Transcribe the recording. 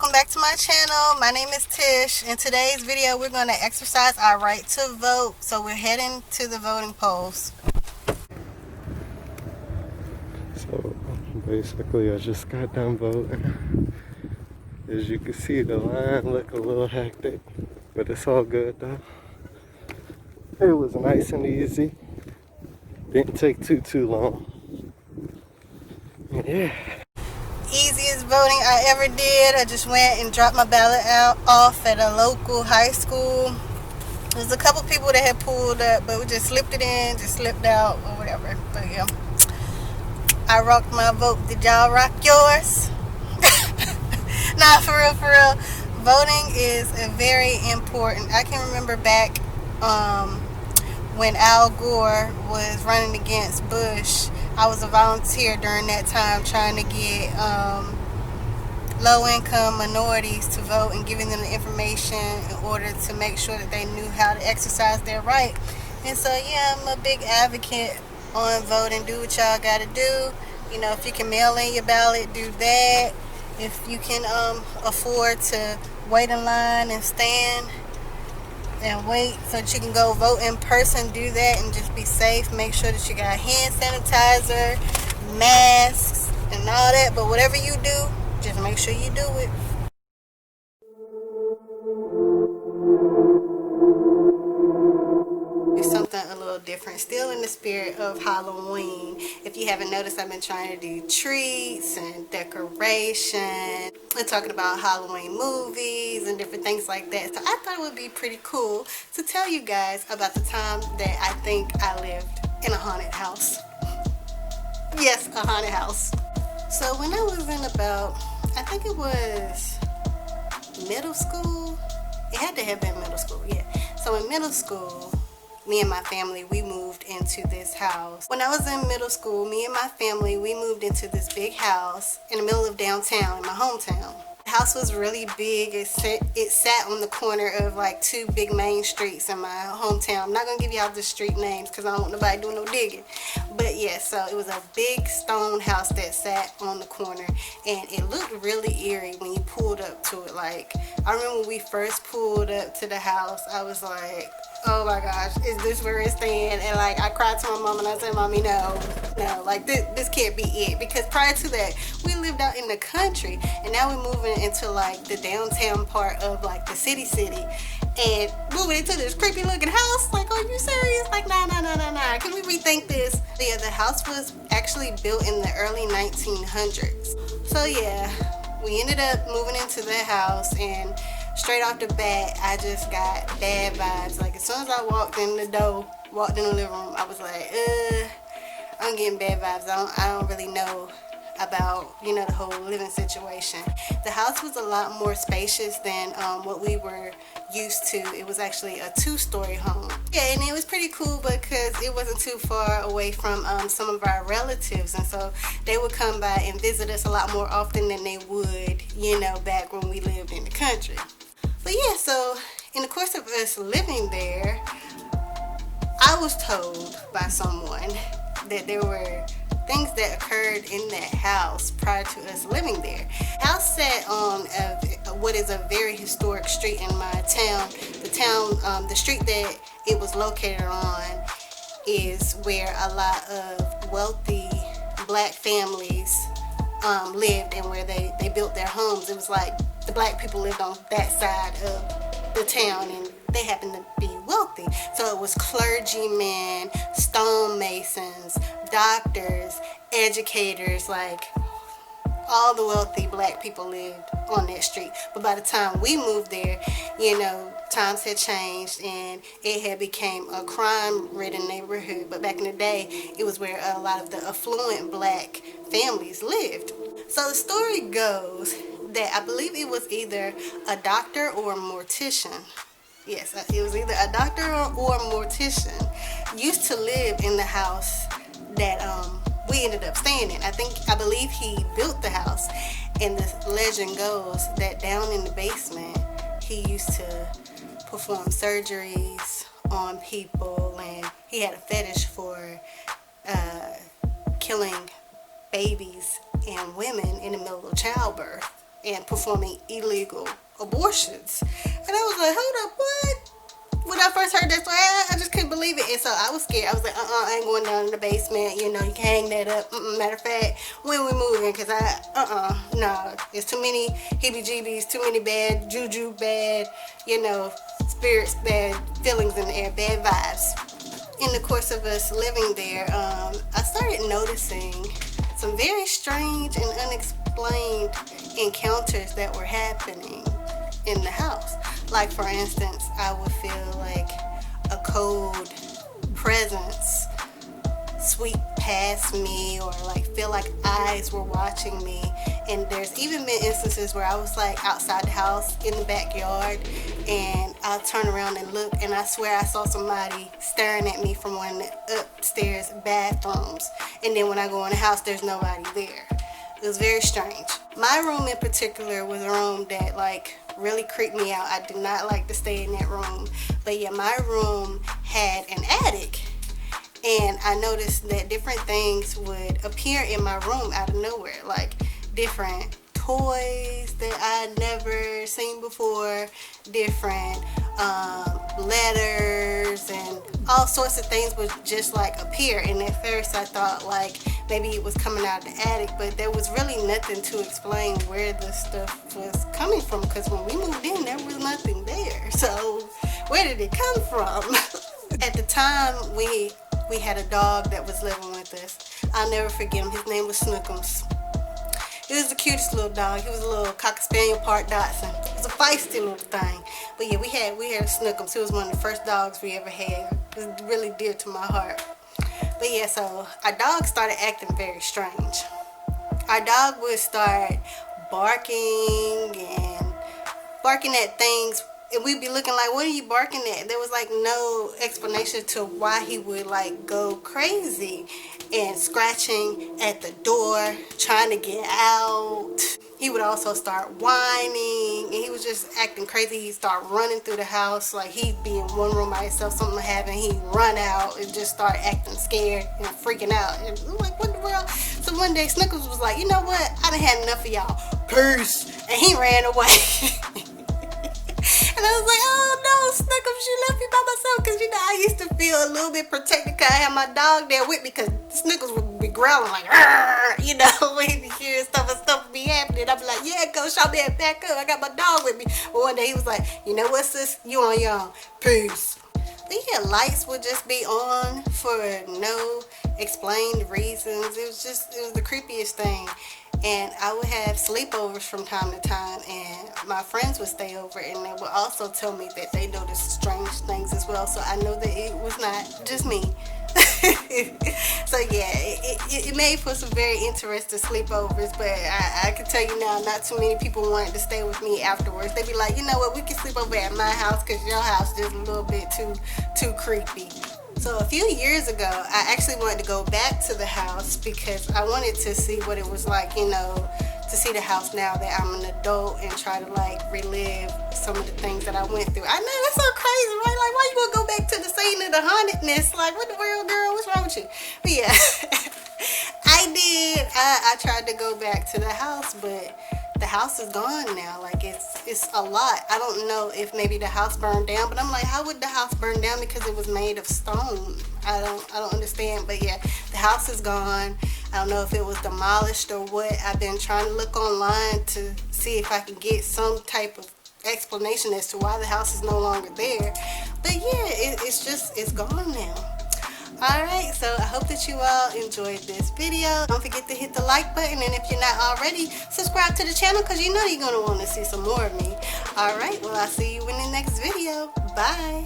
welcome back to my channel. My name is Tish. In today's video we're going to exercise our right to vote. So we're heading to the voting polls. So basically I just got done voting. As you can see, the line look a little hectic, but it's all good though. It was nice and easy. Didn't take too long. Yeah. Easiest voting I ever did. I just went and dropped my ballot off at a local high school. There's a couple people that had pulled up, but we just slipped it in, just slipped out or whatever. But yeah, I rocked my vote. Did y'all rock yours? Nah, for real. Voting is very important. I can remember back when Al Gore was running against Bush. I was a volunteer during that time trying to get low-income minorities to vote and giving them the information in order to make sure that they knew how to exercise their right. And so yeah, I'm a big advocate on voting. Do what y'all gotta do. You know, if you can mail in your ballot, do that. If you can afford to wait in line and stand and wait so that you can go vote in person, do that and just be safe. Make sure that you got hand sanitizer, masks, and all that. But whatever you do, just make sure you do it. Do something a little different, still in the spirit of Halloween. If you haven't noticed, I've been trying to do treats and decoration and talking about Halloween movies and different things like that. So I thought it would be pretty cool to tell you guys about the time that I think I lived in a haunted house. Yes, a haunted house. So when I was in about, I think it was middle school. It had to have been middle school, yeah. So in middle school, me and my family, we moved into this house. When I was in middle school, me and my family, we moved into this big house in the middle of downtown, in my hometown. The house was really big. It sat on the corner of like two big main streets in my hometown. I'm not gonna give y'all the street names because I don't want nobody doing no digging. But yeah, so it was a big stone house that sat on the corner, and it looked really eerie when you pulled up to it. Like, I remember when we first pulled up to the house, I was like, oh my gosh, is this where it's staying? And like, I cried to my mom and I said, Mommy, no, like this can't be it. Because prior to that, we lived out in the country, and now we're moving into like the downtown part of like the city, and moving into this creepy looking house. Like, are you serious? Like, nah, can we rethink this? But yeah, the house was actually built in the early 1900s. So yeah, we ended up moving into that house, and straight off the bat, I just got bad vibes. Like, as soon as I walked in the door, walked in the living room, I was like, I'm getting bad vibes. I don't really know about, you know, the whole living situation. The house was a lot more spacious than what we were used to. It was actually a 2-story home. Yeah, and it was pretty cool because it wasn't too far away from some of our relatives, and so they would come by and visit us a lot more often than they would, you know, back when we lived in the country. But yeah, so in the course of us living there, I was told by someone that there were things that occurred in that house prior to us living there. The house sat on what is a very historic street in my town. The street that it was located on is where a lot of wealthy black families lived, and where they built their homes. It was like the black people lived on that side of the town, and they happened to be wealthy. So it was clergymen, stonemasons, doctors, educators, like all the wealthy black people lived on that street. But by the time we moved there, you know, times had changed and it had became a crime-ridden neighborhood. But back in the day, it was where a lot of the affluent black families lived. So the story goes that I believe it was either a doctor or a mortician. Yes, it was either a doctor or a mortician used to live in the house that we ended up staying in. I believe he built the house, and the legend goes that down in the basement he used to perform surgeries on people, and he had a fetish for killing babies and women in the middle of childbirth. and performing illegal abortions. And I was like, hold up, what? When I first heard that story, I just couldn't believe it. And so I was scared. I was like, I ain't going down in the basement. You know, you can hang that up. Matter of fact, when we moving, because no. There's too many heebie-jeebies, too many bad juju, bad, spirits, bad feelings in the air, bad vibes. In the course of us living there, I started noticing some very strange and unexplained encounters that were happening in the house. Like, for instance, I would feel like a cold presence sweep past me, or like feel like eyes were watching me. And there's even been instances where I was like outside the house in the backyard, and I'll turn around and look, and I swear I saw somebody staring at me from one of the upstairs bathrooms. And then when I go in the house, there's nobody there. It was very strange. My room in particular was a room that like really creeped me out. I did not like to stay in that room. But yeah, my room had an attic, and I noticed that different things would appear in my room out of nowhere, like different toys that I'd never seen before, different letters, and all sorts of things would just like appear. And at first I thought like maybe it was coming out of the attic, but there was really nothing to explain where the stuff was coming from, because when we moved in there was nothing there. So where did it come from? At the time we had a dog that was living with us. I'll never forget him. His name was Snookums. He was the cutest little dog. He was a little Cocker Spaniel part Dachshund. He was a feisty little thing. But yeah, we had Snookums. He was one of the first dogs we ever had. It was really dear to my heart. But yeah, so our dog started acting very strange. Our dog would start barking at things, and we'd be looking like, what are you barking at? There was like no explanation to why he would like go crazy, and scratching at the door, trying to get out. He would also start whining, and he was just acting crazy. He'd start running through the house, like he'd be in one room by himself, something would happen, he'd run out and just start acting scared and freaking out. And I'm like, what the world? So one day Snookums was like, you know what? I done had enough of y'all. Peace. And he ran away. And I was like, oh no, Snookums, you left me by myself. Because, I used to feel a little bit protected because I had my dog there with me, because Snookums would be growling like, when he hear stuff would be happening. I'd be like, yeah, go show me back up. I got my dog with me. But one day he was like, you know what, sis? You on your own. Peace. But yeah, lights would just be on for no explained reasons. It was the creepiest thing. And I would have sleepovers from time to time, and my friends would stay over, and they would also tell me that they noticed strange things as well. So I know that it was not just me. So yeah, it made for some very interesting sleepovers, but I can tell you now, not too many people wanted to stay with me afterwards. They'd be like, you know what, we can sleep over at my house because your house is just a little bit too creepy. So a few years ago, I actually wanted to go back to the house because I wanted to see what it was like, to see the house now that I'm an adult, and try to like relive some of the things that I went through. I know that's so crazy, right? Like, why you gonna go back to the scene of the hauntedness? Like, what the world, girl? What's wrong with you? But yeah, I did. I tried to go back to the house, but the house is gone now. Like, it's a lot. I don't know if maybe the house burned down, but I'm like, how would the house burn down? Because it was made of stone. I don't understand. But yeah, the house is gone. I don't know if it was demolished or what. I've been trying to look online to see if I can get some type of explanation as to why the house is no longer there. But yeah, it's gone now. Alright, so I hope that you all enjoyed this video. Don't forget to hit the like button, and if you're not already, subscribe to the channel, because you know you're going to want to see some more of me. Alright, well, I'll see you in the next video. Bye.